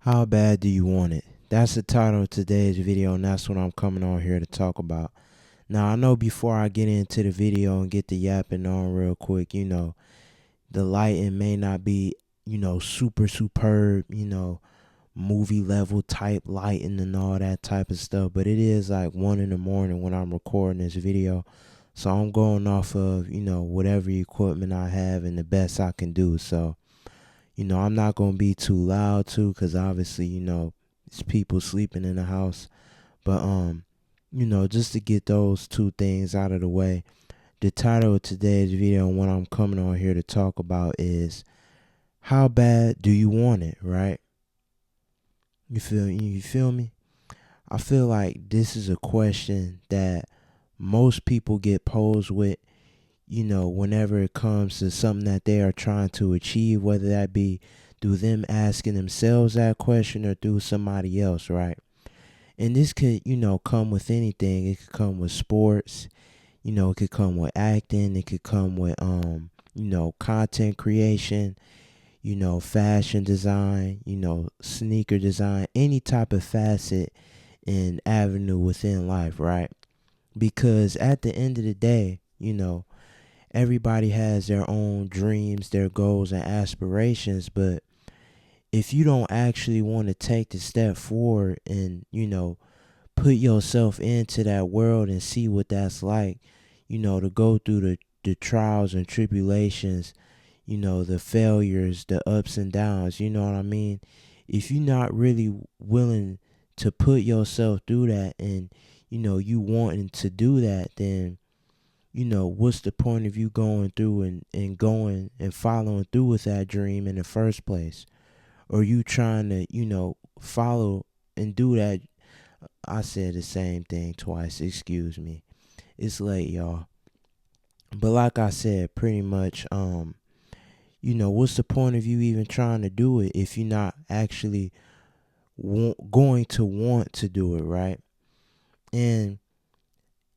How bad do you want it? That's the title of today's video, and that's what I'm coming on here to talk about. Now, I know before I get into the video and get the yapping on real quick, the lighting may not be, super superb, movie level type lighting and all that type of stuff, but it is like 1 in the morning when I'm recording this video. So I'm going off of, whatever equipment I have and the best I can do. So, I'm not going to be too loud too, because obviously, it's people sleeping in the house. But, just to get those two things out of the way, the title of today's video and what I'm coming on here to talk about is how bad do you want it, right? You feel me? I feel like this is a question that most people get posed with, whenever it comes to something that they are trying to achieve, whether that be through them asking themselves that question or through somebody else, right? And this could, come with anything. It could come with sports, it could come with acting, it could come with content creation, fashion design, sneaker design, any type of facet and avenue within life, right? Because at the end of the day, everybody has their own dreams, their goals, and aspirations. But if you don't actually want to take the step forward and, put yourself into that world and see what that's like, to go through the trials and tribulations, the failures, the ups and downs, you know what I mean? If you're not really willing to put yourself through that and, you wanting to do that, then what's the point of you going through and going and following through with that dream in the first place? Or you trying to, follow and do that. I said the same thing twice, excuse me. It's late, y'all. But like I said, pretty much, what's the point of you even trying to do it if you're not actually going to want to do it, right? And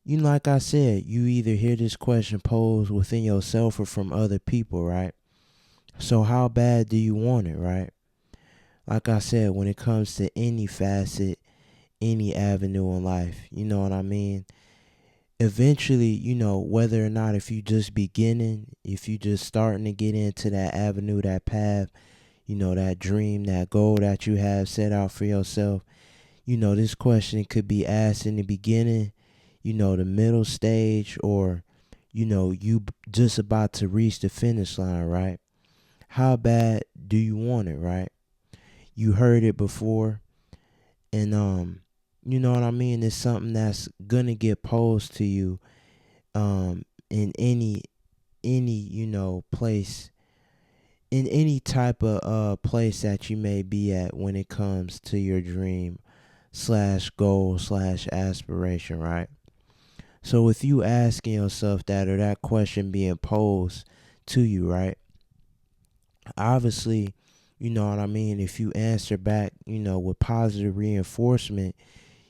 like I said, you either hear this question posed within yourself or from other people, right? So how bad do you want it, right? Like I said, when it comes to any facet, any avenue in life, you know what I mean? Eventually, whether or not if you just beginning, if you just starting to get into that avenue, that path, that dream, that goal that you have set out for yourself, this question could be asked in the beginning, the middle stage, or, you just about to reach the finish line, right? How bad do you want it, right? You heard it before, and you know what I mean? It's something that's gonna get posed to you in any place, in any type of place that you may be at when it comes to your dream slash goal slash aspiration, right? So with you asking yourself that, or that question being posed to you, right? Obviously, you know what I mean, if you answer back, with positive reinforcement,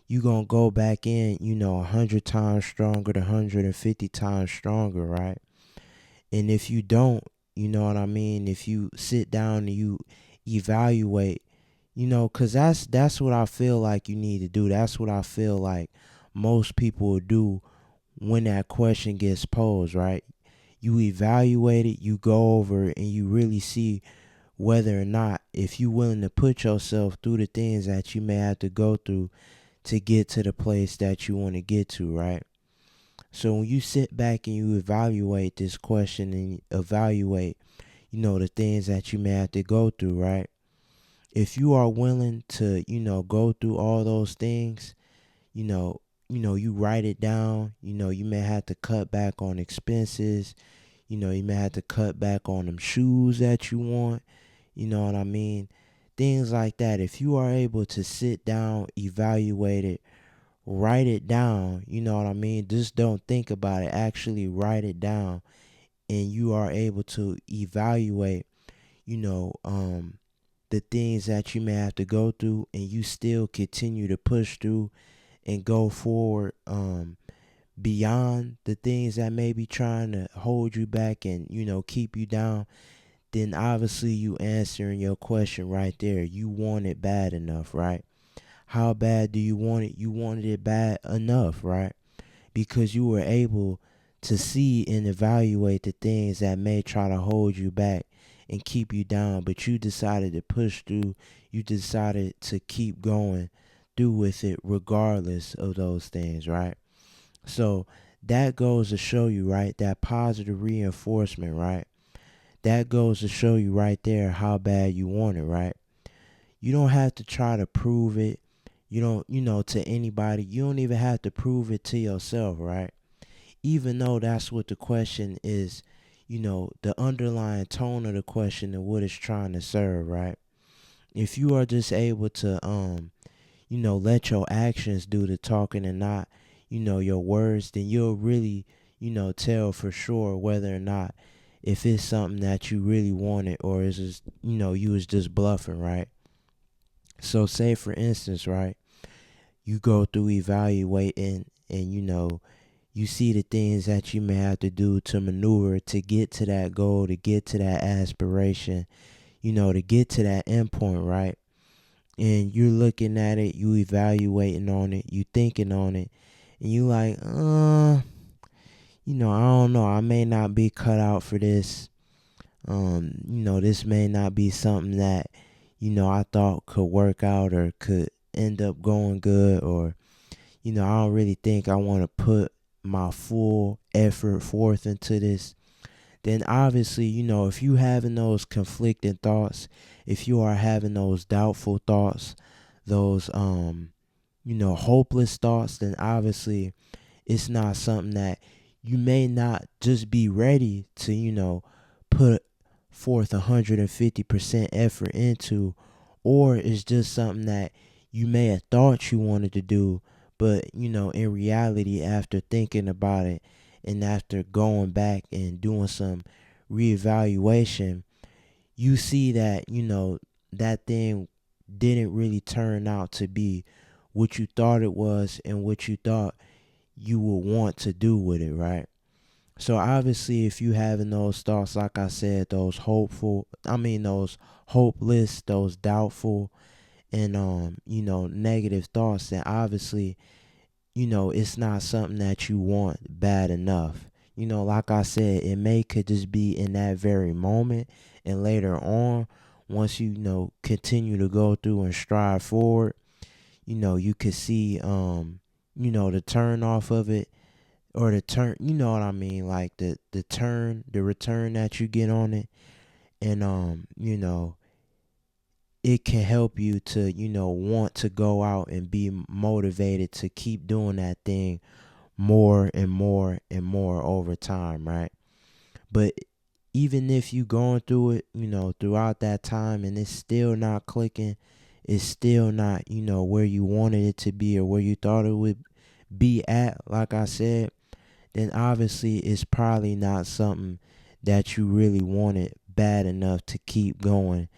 you gonna go back in, 100 times stronger, 150 times stronger, right? And if you don't, you know what I mean, if you sit down and you evaluate, because that's what I feel like you need to do. That's what I feel like most people will do when that question gets posed, right? You evaluate it, you go over it, and you really see whether or not, if you're willing to put yourself through the things that you may have to go through to get to the place that you want to get to, right? So when you sit back and you evaluate this question and evaluate, the things that you may have to go through, right? If you are willing to, go through all those things, you write it down, you may have to cut back on expenses, you may have to cut back on them shoes that you want, you know what I mean? Things like that. If you are able to sit down, evaluate it, write it down, you know what I mean? Just don't think about it. Actually write it down, and you are able to evaluate, you know, um the things that you may have to go through, and you still continue to push through and go forward, beyond the things that may be trying to hold you back and, keep you down. then obviously you answering your question right there. You want it bad enough, right? How bad do you want it? You wanted it bad enough, right? Because you were able to see and evaluate the things that may try to hold you back and keep you down, but you decided to push through. You decided to keep going through with it regardless of those things, right? So that goes to show you, right, that positive reinforcement, right? That goes to show you right there how bad you want it, right? You don't have to try to prove it. You don't, to anybody. You don't even have to prove it to yourself, right? Even though that's what the question is, the underlying tone of the question and what it's trying to serve, right? If you are just able to, let your actions do the talking and not, your words, then you'll really, tell for sure whether or not if it's something that you really wanted or is just, you was just bluffing, right? So say for instance, right, you go through evaluating and you see the things that you may have to do to maneuver to get to that goal, to get to that aspiration, to get to that endpoint, right? And you're looking at it, you evaluating on it, you thinking on it, and you like, I don't know, I may not be cut out for this. This may not be something that, I thought could work out or could end up going good, or, I don't really think I want to put my full effort forth into this. Then obviously, if you having those conflicting thoughts, if you are having those doubtful thoughts, those hopeless thoughts, then obviously it's not something that you may not just be ready to, put forth 150% effort into, or it's just something that you may have thought you wanted to do, but in reality, after thinking about it and after going back and doing some reevaluation, you see that, that thing didn't really turn out to be what you thought it was and what you thought you would want to do with it, right? So obviously if you having those thoughts, like I said, those hopeless, those doubtful and negative thoughts, then obviously, it's not something that you want bad enough. Like I said, it may could just be in that very moment, and later on, once continue to go through and strive forward, you could see the turn off of it, or the turn, you know what I mean, like the return that you get on it, and it can help you to, want to go out and be motivated to keep doing that thing more and more and more over time, right? But even if you going through it, throughout that time and it's still not clicking, it's still not, where you wanted it to be or where you thought it would be at, like I said, then obviously it's probably not something that you really wanted bad enough to keep going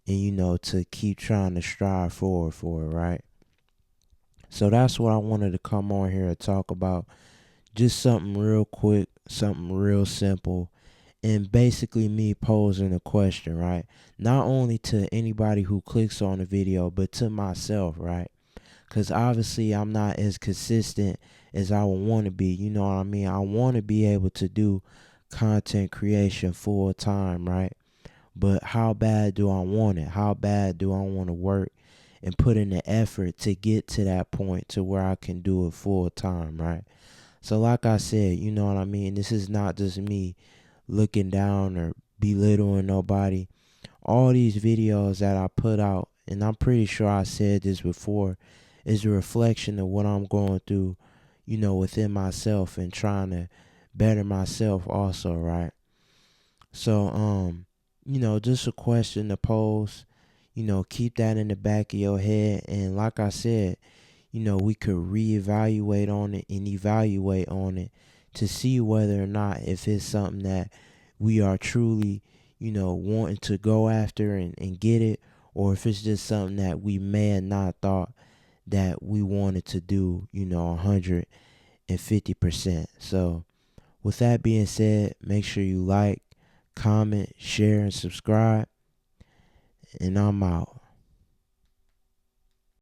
and to keep trying to strive forward for it, right? So that's what I wanted to come on here and talk about. Just something real quick, something real simple, and basically me posing a question, right? Not only to anybody who clicks on the video, but to myself, right? Because obviously I'm not as consistent as I would want to be. You know what I mean? I want to be able to do content creation full time, right? But how bad do I want it? How bad do I want to work and put in the effort to get to that point to where I can do it full time, right? So like I said, you know what I mean? This is not just me looking down or belittling nobody. All these videos that I put out, and I'm pretty sure I said this before, is a reflection of what I'm going through, within myself and trying to better myself also, right? So, just a question to pose, keep that in the back of your head. And like I said, we could reevaluate on it and evaluate on it to see whether or not if it's something that we are truly, wanting to go after and get it, or if it's just something that we may have not thought that we wanted to do, 150%. So with that being said, make sure you like, comment, share, and subscribe. And I'm out.